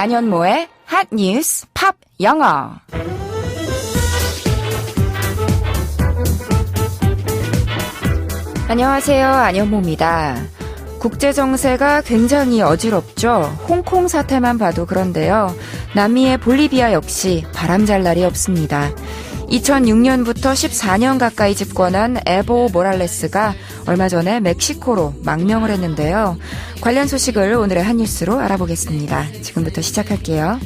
안현모의 핫 뉴스 팝 영어. 안녕하세요. 안현모입니다. 국제 정세가 굉장히 어지럽죠. 홍콩 사태만 봐도 그런데요. 남미의 볼리비아 역시 바람잘 날이 없습니다. 2006년부터 14년 가까이 집권한 에보 모랄레스가 얼마 전에 멕시코로 망명을 했는데요. 관련 소식을 오늘의 핫뉴스로 알아보겠습니다. 지금부터 시작할게요.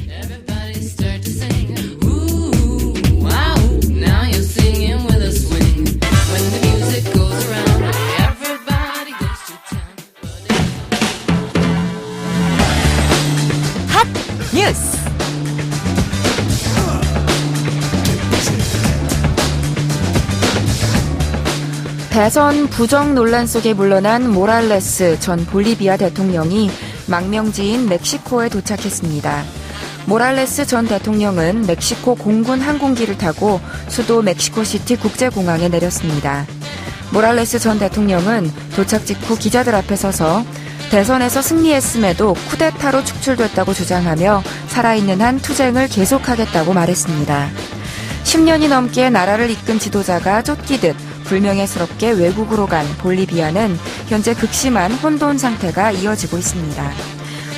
핫 뉴스. 대선 부정 논란 속에 물러난 모랄레스 전 볼리비아 대통령이 망명지인 멕시코에 도착했습니다. 모랄레스 전 대통령은 멕시코 공군 항공기를 타고 수도 멕시코시티 국제공항에 내렸습니다. 모랄레스 전 대통령은 도착 직후 기자들 앞에 서서 대선에서 승리했음에도 쿠데타로 축출됐다고 주장하며 살아있는 한 투쟁을 계속하겠다고 말했습니다. 10년이 넘게 나라를 이끈 지도자가 쫓기듯 불명예스럽게 외국으로 간 볼리비아는 현재 극심한 혼돈 상태가 이어지고 있습니다.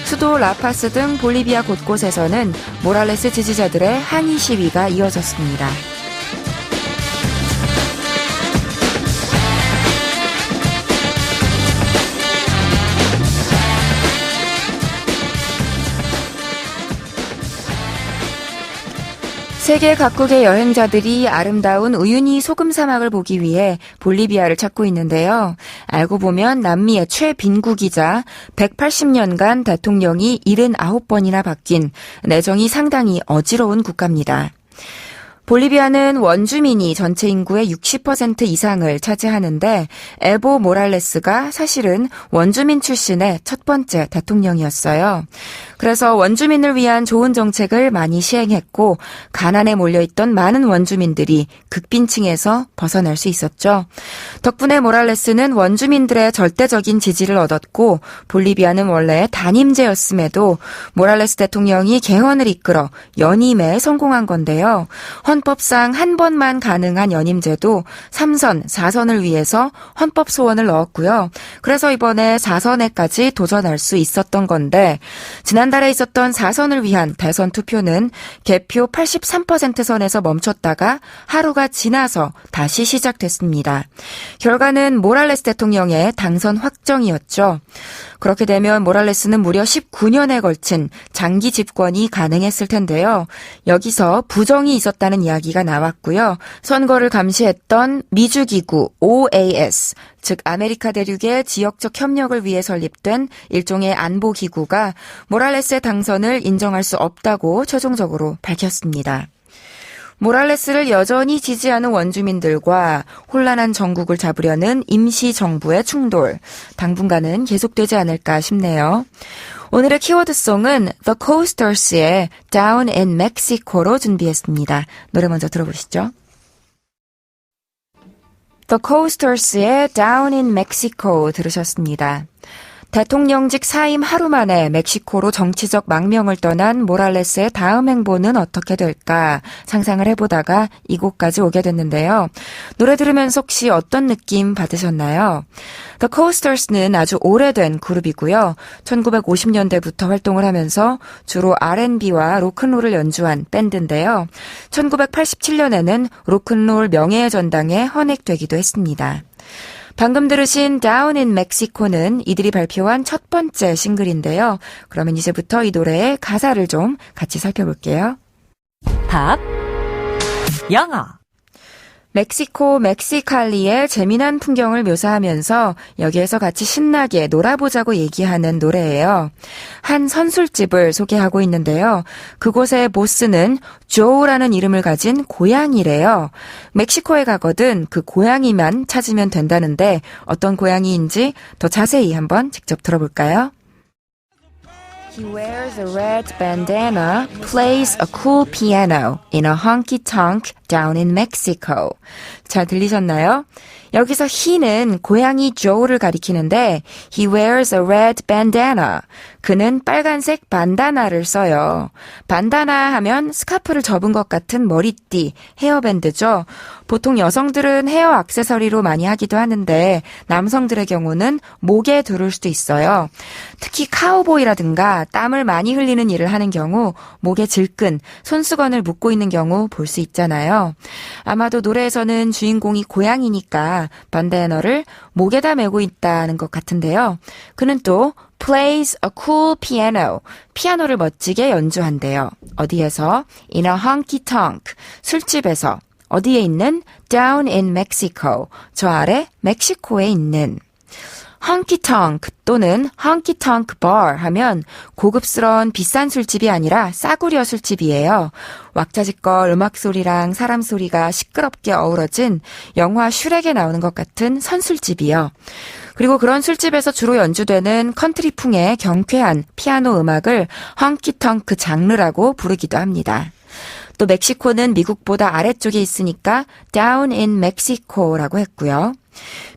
수도 라파스 등 볼리비아 곳곳에서는 모랄레스 지지자들의 항의 시위가 이어졌습니다. 세계 각국의 여행자들이 아름다운 우유니 소금 사막을 보기 위해 볼리비아를 찾고 있는데요. 알고 보면 남미의 최빈국이자 180년간 대통령이 79번이나 바뀐 내정이 상당히 어지러운 국가입니다. 볼리비아는 원주민이 전체 인구의 60% 이상을 차지하는데 에보 모랄레스가 사실은 원주민 출신의 첫 번째 대통령이었어요. 그래서 원주민을 위한 좋은 정책을 많이 시행했고 가난에 몰려있던 많은 원주민들이 극빈층에서 벗어날 수 있었죠. 덕분에 모랄레스는 원주민들의 절대적인 지지를 얻었고 볼리비아는 원래 단임제였음에도 모랄레스 대통령이 개헌을 이끌어 연임에 성공한 건데요. 헌법상 한 번만 가능한 연임제도 3선, 4선을 위해서 헌법 소원을 넣었고요. 그래서 이번에 4선에까지 도전할 수 있었던 건데 지난달에 있었던 4선을 위한 대선 투표는 개표 83% 선에서 멈췄다가 하루가 지나서 다시 시작됐습니다. 결과는 모랄레스 대통령의 당선 확정이었죠. 그렇게 되면 모랄레스는 무려 19년에 걸친 장기 집권이 가능했을 텐데요. 여기서 부정이 있었다는 이야기가 나왔고요. 선거를 감시했던 미주기구 OAS, 즉 아메리카 대륙의 지역적 협력을 위해 설립된 일종의 안보기구가 모랄레스의 당선을 인정할 수 없다고 최종적으로 밝혔습니다. 모랄레스를 여전히 지지하는 원주민들과 혼란한 정국을 잡으려는 임시정부의 충돌, 당분간은 계속되지 않을까 싶네요. 오늘의 키워드송은 The Coasters의 Down in Mexico로 준비했습니다. 노래 먼저 들어보시죠. The Coasters의 Down in Mexico 들으셨습니다. 대통령직 사임 하루 만에 멕시코로 정치적 망명을 떠난 모랄레스의 다음 행보는 어떻게 될까 상상을 해보다가 이곳까지 오게 됐는데요. 노래 들으면서 혹시 어떤 느낌 받으셨나요? The Coasters는 아주 오래된 그룹이고요. 1950년대부터 활동을 하면서 주로 R&B와 로큰롤을 연주한 밴드인데요. 1987년에는 로큰롤 명예의 전당에 헌액되기도 했습니다. 방금 들으신 Down in Mexico는 이들이 발표한 첫 번째 싱글인데요. 그러면 이제부터 이 노래의 가사를 좀 같이 살펴볼게요. 팝 영어. 멕시코 멕시칼리의 재미난 풍경을 묘사하면서 여기에서 같이 신나게 놀아보자고 얘기하는 노래예요. 한 선술집을 소개하고 있는데요. 그곳의 보스는 조우라는 이름을 가진 고양이래요. 멕시코에 가거든 그 고양이만 찾으면 된다는데 어떤 고양이인지 더 자세히 한번 직접 들어볼까요? He wears a red bandana, plays a cool piano in a honky-tonk down in Mexico. 잘 들리셨나요? 여기서 he는 고양이 Joe를 가리키는데 he wears a red bandana. 그는 빨간색 반다나를 써요. 반다나 하면 스카프를 접은 것 같은 머리띠, 헤어밴드죠. 보통 여성들은 헤어 액세서리로 많이 하기도 하는데 남성들의 경우는 목에 두를 수도 있어요. 특히 카우보이라든가 땀을 많이 흘리는 일을 하는 경우 목에 질끈 손수건을 묶고 있는 경우 볼 수 있잖아요. 아마도 노래에서는 주인공이 고양이니까 반다나를 목에다 메고 있다는 것 같은데요. 그는 또 plays a cool piano. 피아노를 멋지게 연주한대요. 어디에서? In a honky-tonk. 술집에서. 어디에 있는? Down in Mexico. 저 아래 멕시코에 있는. honky-tonk 또는 honky-tonk bar 하면 고급스러운 비싼 술집이 아니라 싸구려 술집이에요. 왁자지껄 음악 소리랑 사람 소리가 시끄럽게 어우러진 영화 슈렉에 나오는 것 같은 선술집이요. 그리고 그런 술집에서 주로 연주되는 컨트리풍의 경쾌한 피아노 음악을 honky-tonk 장르라고 부르기도 합니다. 또 멕시코는 미국보다 아래쪽에 있으니까 down in Mexico라고 했고요.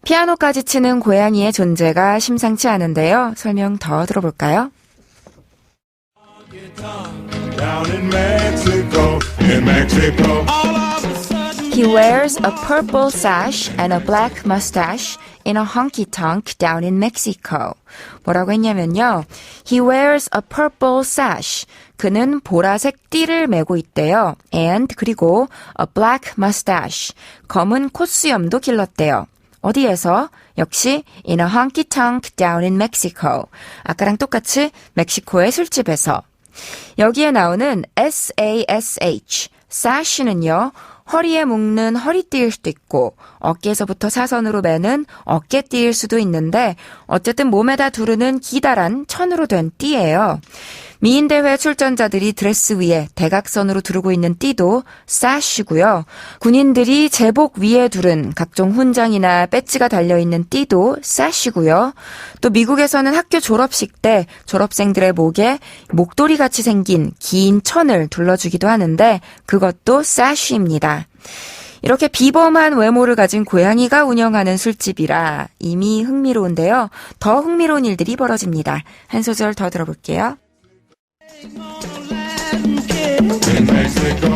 피아노까지 치는 고양이의 존재가 심상치 않은데요. 설명 더 들어볼까요? Down in Mexico, in Mexico. He wears a purple sash and a black mustache in a honky-tonk down in Mexico. 뭐라고 했냐면요. He wears a purple sash. 그는 보라색 띠를 메고 있대요. And 그리고 a black mustache. 검은 콧수염도 길렀대요. 어디에서? 역시 in a honky-tonk down in Mexico. 아까랑 똑같이 멕시코의 술집에서. 여기에 나오는 sash, sash는요. 허리에 묶는 허리띠일 수도 있고 어깨에서부터 사선으로 매는 어깨띠일 수도 있는데 어쨌든 몸에다 두르는 기다란 천으로 된 띠예요. 미인대회 출전자들이 드레스 위에 대각선으로 두르고 있는 띠도 sash이고요. 군인들이 제복 위에 두른 각종 훈장이나 배지가 달려있는 띠도 sash이고요. 또 미국에서는 학교 졸업식 때 졸업생들의 목에 목도리같이 생긴 긴 천을 둘러주기도 하는데 그것도 sash입니다. 이렇게 비범한 외모를 가진 고양이가 운영하는 술집이라 이미 흥미로운데요. 더 흥미로운 일들이 벌어집니다. 한 소절 더 들어볼게요. In Mexico.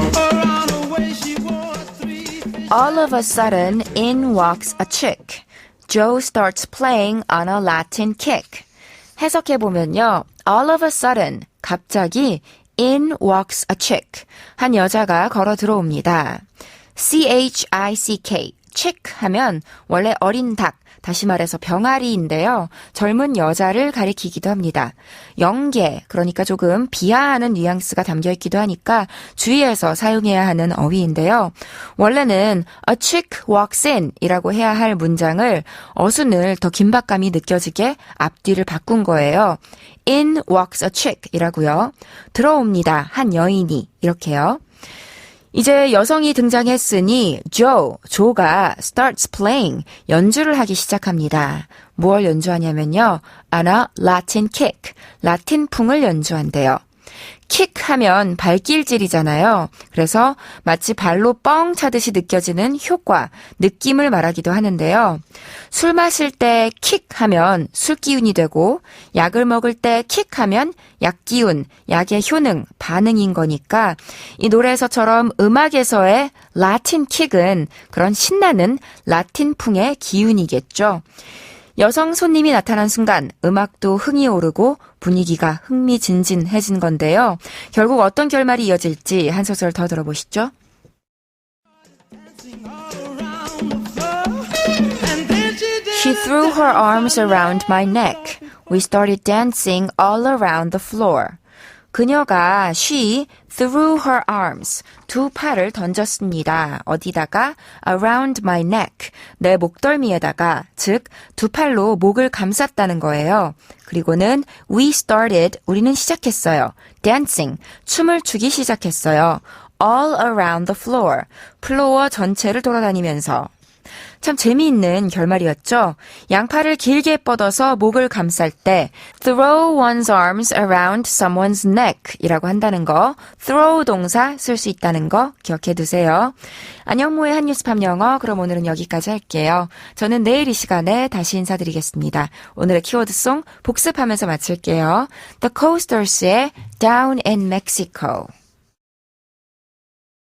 All of a sudden, in walks a chick. Joe starts playing on a Latin kick. 해석해보면요. All of a sudden, 갑자기 in walks a chick. 한 여자가 걸어 들어옵니다. chick, chick 하면 원래 어린 닭, 다시 말해서 병아리인데요. 젊은 여자를 가리키기도 합니다. 영계, 그러니까 조금 비하하는 뉘앙스가 담겨있기도 하니까 주의해서 사용해야 하는 어휘인데요. 원래는 a chick walks in 이라고 해야 할 문장을 어순을 더 긴박감이 느껴지게 앞뒤를 바꾼 거예요. In walks a chick 이라고요. 들어옵니다. 한 여인이 이렇게요. 이제 여성이 등장했으니 조가 starts playing, 연주를 하기 시작합니다. 뭘 연주하냐면요. on a Latin kick, 라틴풍을 연주한대요. kick 하면 발길질이잖아요. 그래서 마치 발로 뻥 차듯이 느껴지는 효과, 느낌을 말하기도 하는데요. 술 마실 때 kick 하면 술 기운이 되고 약을 먹을 때 kick 하면 약 기운, 약의 효능, 반응인 거니까 이 노래에서처럼 음악에서의 라틴 킥은 그런 신나는 라틴풍의 기운이겠죠. 여성 손님이 나타난 순간 음악도 흥이 오르고 분위기가 흥미진진해진 건데요. 결국 어떤 결말이 이어질지 한 소절 더 들어보시죠. She threw her arms around my neck. We started dancing all around the floor. 그녀가 she threw her arms, 두 팔을 던졌습니다. 어디다가? around my neck, 내 목덜미에다가, 즉 두 팔로 목을 감쌌다는 거예요. 그리고는 we started, 우리는 시작했어요. dancing, 춤을 추기 시작했어요. all around the floor, 플로어 전체를 돌아다니면서. 참 재미있는 결말이었죠. 양팔을 길게 뻗어서 목을 감쌀 때 throw one's arms around someone's neck 이라고 한다는 거, throw 동사 쓸 수 있다는 거 기억해 두세요. 안영모의 한뉴스팝 영어, 그럼 오늘은 여기까지 할게요. 저는 내일 이 시간에 다시 인사드리겠습니다. 오늘의 키워드송 복습하면서 마칠게요. The Coasters의 Down in Mexico.